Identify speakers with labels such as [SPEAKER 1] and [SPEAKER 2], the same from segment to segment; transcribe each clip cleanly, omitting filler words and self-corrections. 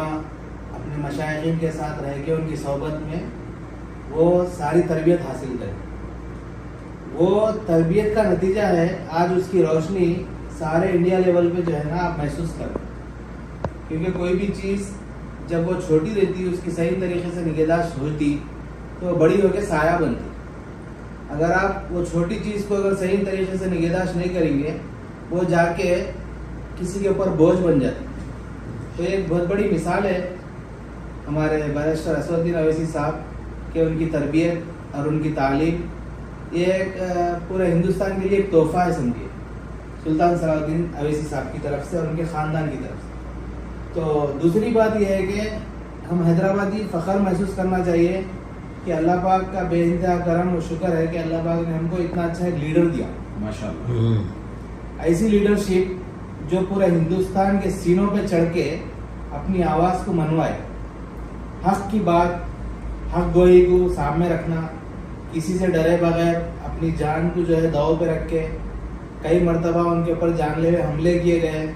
[SPEAKER 1] علماء اپنے مشائخین کے ساتھ رہ کے ان کی صحبت میں وہ ساری تربیت حاصل کرے. وہ تربیت کا نتیجہ ہے آج اس کی روشنی سارے انڈیا لیول پہ جو ہے نا آپ محسوس کریں. کیونکہ کوئی بھی چیز جب وہ چھوٹی رہتی اس کی صحیح طریقے سے نگہداشت ہوتی تو وہ بڑی ہو کے سایہ بنتی. اگر آپ وہ چھوٹی چیز کو اگر صحیح طریقے سے نگہداشت نہیں کریں گے وہ جا کے کسی کے اوپر بوجھ بن جاتی. تو ایک بہت بڑی مثال ہے ہمارے بیرسٹر اسد الدین اویسی صاحب کہ ان کی تربیت اور ان کی تعلیم یہ ایک پورے ہندوستان کے لیے ایک تحفہ ہے سمجھیے سلطان صلاح الدین اویسی صاحب کی طرف سے اور ان کے خاندان کی طرف سے. تو دوسری بات یہ ہے کہ ہم حیدرآبادی فخر محسوس کرنا چاہیے کہ اللہ پاک کا بے انتہا کرم و شکر ہے کہ اللہ پاک نے ہم کو اتنا اچھا ایک لیڈر دیا ماشاءاللہ. ایسی لیڈرشپ جو پورے ہندوستان کے سینوں پہ چڑھ کے اپنی آواز کو منوائے, حق کی بات حق گوئی کو سامنے رکھنا, کسی سے ڈرے بغیر اپنی جان کو جو ہے داؤ پہ رکھ کے. کئی مرتبہ ان کے اوپر جان لیوے حملے کیے گئے.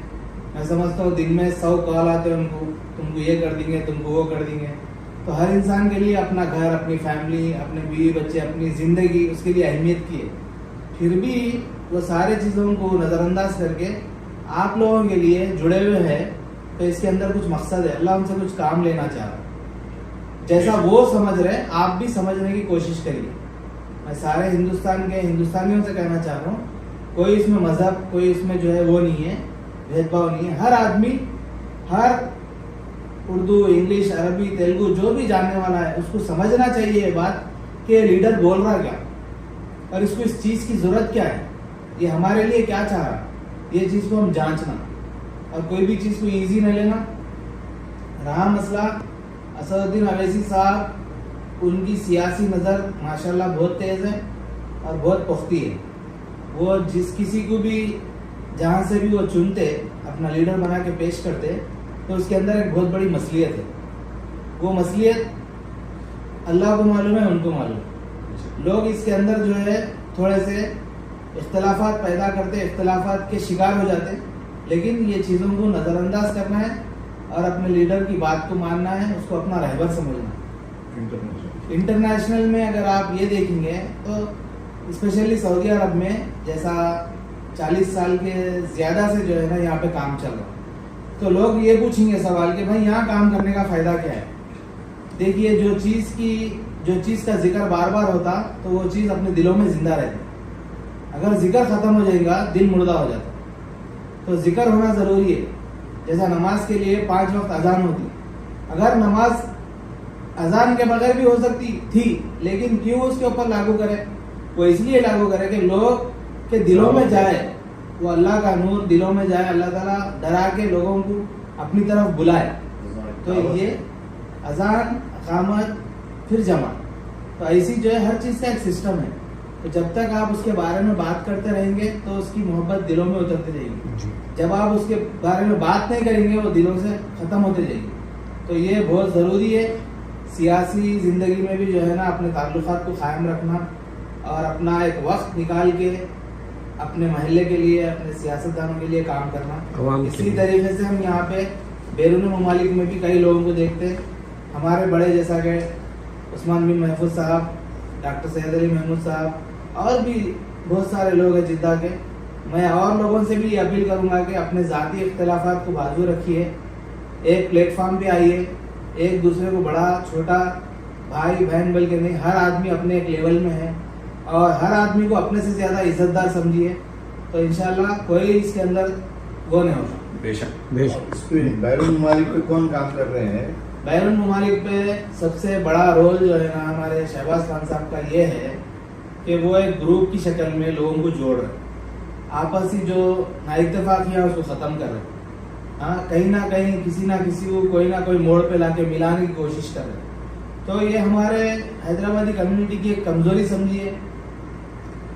[SPEAKER 1] میں سمجھتا ہوں دن میں 100 کال آتے ہیں ان کو, تم کو یہ کر دیں گے, تم کو وہ کر دیں گے. تو ہر انسان کے لیے اپنا گھر, اپنی فیملی, اپنے بیوی بچے, اپنی زندگی اس کے لیے اہمیت کی ہے. پھر بھی وہ سارے چیزوں کو نظر انداز کر کے آپ لوگوں کے لیے جڑے ہوئے ہیں. تو اس کے اندر کچھ مقصد ہے, اللہ ان سے کچھ کام لینا چاہ رہا ہے. جیسا وہ سمجھ رہے آپ بھی سمجھنے کی کوشش کریے. میں سارے ہندوستان کے ہندوستانیوں سے کہنا چاہ رہا ہوں, کوئی اس میں مذہب, کوئی اس میں جو ہے وہ نہیں ہے, بھید بھاؤ نہیں ہے. ہر آدمی, ہر اردو, انگلش, عربی, تیلگو جو بھی جاننے والا ہے اس کو سمجھنا چاہیے یہ بات کہ لیڈر بول رہا کیا اور اس کو اس چیز کی ضرورت کیا ہے, یہ ہمارے لیے کیا چاہ رہا ہے. یہ چیز کو ہم جانچنا اور کوئی بھی چیز کو ایزی نہ لینا. رہا مسئلہ اسد الدین اویسی صاحب, ان کی سیاسی نظر ماشاءاللہ بہت تیز ہے اور بہت پختی ہے. وہ جس کسی کو بھی جہاں سے بھی وہ چنتے اپنا لیڈر بنا کے پیش کرتے تو اس کے اندر ایک بہت بڑی مصلیت ہے. وہ مصلیت اللہ کو معلوم ہے, ان کو معلوم ہے. لوگ اس کے اندر جو ہے تھوڑے سے اختلافات پیدا کرتے, اختلافات کے شکار ہو جاتے. لیکن یہ چیزوں کو نظر انداز کرنا ہے اور اپنے لیڈر کی بات کو ماننا ہے, اس کو اپنا رہبر سمجھنا ہے. انٹرنیشنل میں اگر آپ یہ دیکھیں گے تو اسپیشلی سعودی عرب میں جیسا 40 سال کے زیادہ سے جو ہے نا یہاں پہ کام چل رہا, تو لوگ یہ پوچھیں گے سوال کہ بھائی یہاں کام کرنے کا فائدہ کیا ہے. دیکھیے جو چیز کا ذکر بار بار ہوتا تو وہ چیز اپنے دلوں میں زندہ رہتی. اگر ذکر ختم ہو جائے گا دل مردہ ہو جاتا. تو ذکر ہونا ضروری ہے. جیسا نماز کے لیے 5 وقت اذان ہوتی, اگر نماز اذان کے بغیر بھی ہو سکتی تھی لیکن کیوں اس کے اوپر لاگو کرے؟ وہ اس لیے لاگو کرے کہ لوگ کے دلوں میں جائے, وہ اللہ کا نور دلوں میں جائے, اللہ تعالیٰ ڈرا کے لوگوں کو اپنی طرف بلائے. تو یہ اذان, اقامت, پھر جماعت, تو ایسی جو ہے ہر چیز کا ایک سسٹم ہے. تو جب تک آپ اس کے بارے میں بات کرتے رہیں گے تو اس کی محبت دلوں میں اترتی رہے گی. جب آپ اس کے بارے میں بات نہیں کریں گے وہ دلوں سے ختم ہوتے جائے گی. تو یہ بہت ضروری ہے سیاسی زندگی میں بھی جو ہے نا اپنے تعلقات کو قائم رکھنا اور اپنا ایک وقت نکال کے اپنے محلے کے لیے, اپنے سیاستدانوں کے لیے کام کرنا. اسی طریقے سے ہم یہاں پہ بیرون ممالک میں بھی کئی لوگوں کو دیکھتے ہیں. ہمارے بڑے جیسا کہ عثمان بن محفوظ صاحب, ڈاکٹر سید علی محمود صاحب, اور بھی بہت سارے لوگ ہیں جدہ کے. میں اور لوگوں سے بھی یہ اپیل کروں گا کہ اپنے ذاتی اختلافات کو بازو رکھیے, ایک پلیٹ فارم پہ آئیے, ایک دوسرے کو بڑا چھوٹا بھائی بہن بول کے نہیں, ہر آدمی اپنے ایک لیول میں ہے اور ہر آدمی کو اپنے سے زیادہ عزت دار سمجھیے. تو انشاءاللہ کوئی اس کے اندر وہ نہیں ہوگا.
[SPEAKER 2] بے شک. بیرون ممالک پہ کون کام کر رہے ہیں؟
[SPEAKER 1] بیرون ممالک پہ سب سے بڑا رول جو ہے نا ہمارے شہباز خان صاحب کا یہ ہے کہ وہ ایک گروپ کی شکل میں لوگوں کو جوڑ رہے, آپسی جو نا اتفاقیاں اس کو ختم کر رہے. ہاں, کہیں نہ کہیں کسی نہ کسی کو کوئی نہ کوئی موڑ پہ لا کے ملانے کی کوشش کر رہے. تو یہ ہمارے حیدرآبادی کمیونٹی کی ایک کمزوری سمجھیے.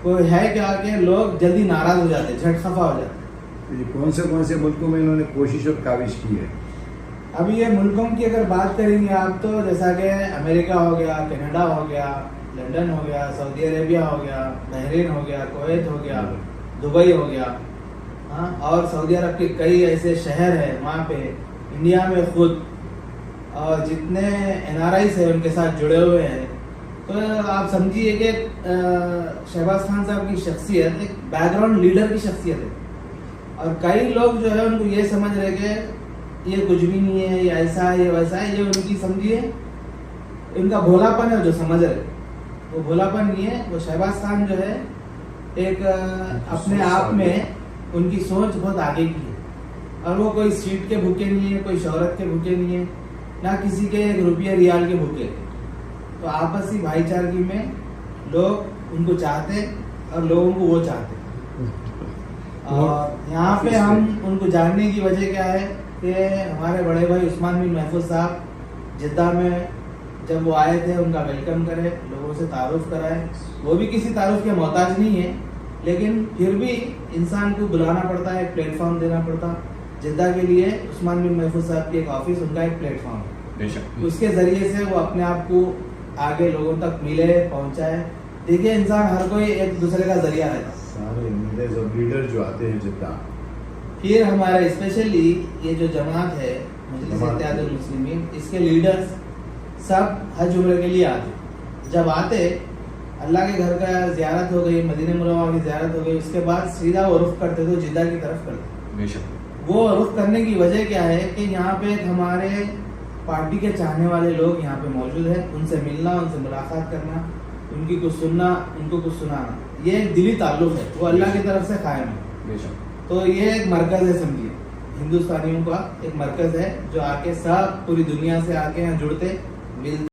[SPEAKER 1] کوئی ہے کیا کہ لوگ جلدی ناراض ہو جاتے, جھٹ خفا ہو جاتے.
[SPEAKER 2] کون سے ملکوں میں انہوں نے کوشش اور کاوش کی ہے؟
[SPEAKER 1] اب یہ ملکوں کی اگر بات کریں گے آپ تو جیسا کہ امریکہ ہو گیا, کینیڈا ہو گیا, لنڈن ہو گیا, سعودی عربیہ ہو گیا, بحرین ہو گیا, کویت ہو گیا, دبئی ہو گیا, ہاں, اور سعودی عرب کے کئی ایسے شہر ہیں وہاں پہ. انڈیا میں خود اور جتنے NRIs ہیں ان کے ساتھ جڑے ہوئے ہیں. تو آپ سمجھیے کہ شہباز خان صاحب کی شخصیت ایک بیک گراؤنڈ لیڈر کی شخصیت ہے. اور کئی لوگ جو ہے ان کو یہ سمجھ رہے کہ یہ کچھ بھی نہیں ہے, یہ ایسا ہے, یہ ویسا ہے. یہ ان کی سمجھیے ان کا بھولا پن ہے جو سمجھ رہے. وہ بھولا پن نہیں ہے. وہ شہباز خان جو ہے ایک اپنے آپ میں ان کی سوچ بہت آگے کی ہے. اور وہ کوئی سیٹ کے بھوکے نہیں ہے, کوئی شہرت کے بھوکے نہیں ہے, نہ کسی کے ایک روپیہ ریال کے بھوکے. تو آپسی بھائی چارگی میں لوگ ان کو چاہتے اور لوگوں کو وہ چاہتے. اور یہاں پہ ہم ان کو جاننے کی وجہ کیا ہے کہ ہمارے بڑے بھائی عثمان بن محفوظ صاحب جدہ میں جب وہ آئے تھے ان کا ویلکم کرے, لوگوں سے تعارف کرائے. وہ بھی کسی تعارف کے محتاج نہیں ہے, لیکن پھر بھی انسان کو بلانا پڑتا ہے, ایک پلیٹ فارم دینا پڑتا. جدہ کے لیے عثمان بن محفوظ صاحب کی ایک آفس, ان کا ایک پلیٹ فارم ہے. اس کے ذریعے سے وہ اپنے آپ کو آگے لوگوں تک ملے, پہنچائے. دیکھیے انسان ہر کوئی ایک دوسرے کا ذریعہ رہتا.
[SPEAKER 2] سارے لیڈر جو آتے ہیں جدہ,
[SPEAKER 1] پھر ہمارا اسپیشلی یہ جو جماعت ہے مجلس اتحاد المسلمین, اس کے لیڈرز سب حج عمرے کے لیے آتے. جب آتے اللہ کے گھر کا زیارت ہو گئی, مدینہ منورہ کی زیارت ہو گئی, اس کے بعد سیدھا وہ رخ کرتے تو جدہ کی طرف کرتے. وہ رخ کرنے کی وجہ کیا ہے کہ یہاں پہ ہمارے پارٹی کے چاہنے والے لوگ یہاں پہ موجود ہیں. ان سے ملنا, ان سے ملاقات کرنا, ان کی کچھ سننا, ان کو کچھ سنانا, یہ ایک دلی تعلق ہے, وہ اللہ کی طرف سے قائم ہے. تو یہ ایک مرکز ہے, سمجھیے ہندوستانیوں کا ایک مرکز ہے جو آ کے سب پوری دنیا سے آ کے یہاں جڑتے, ملتے.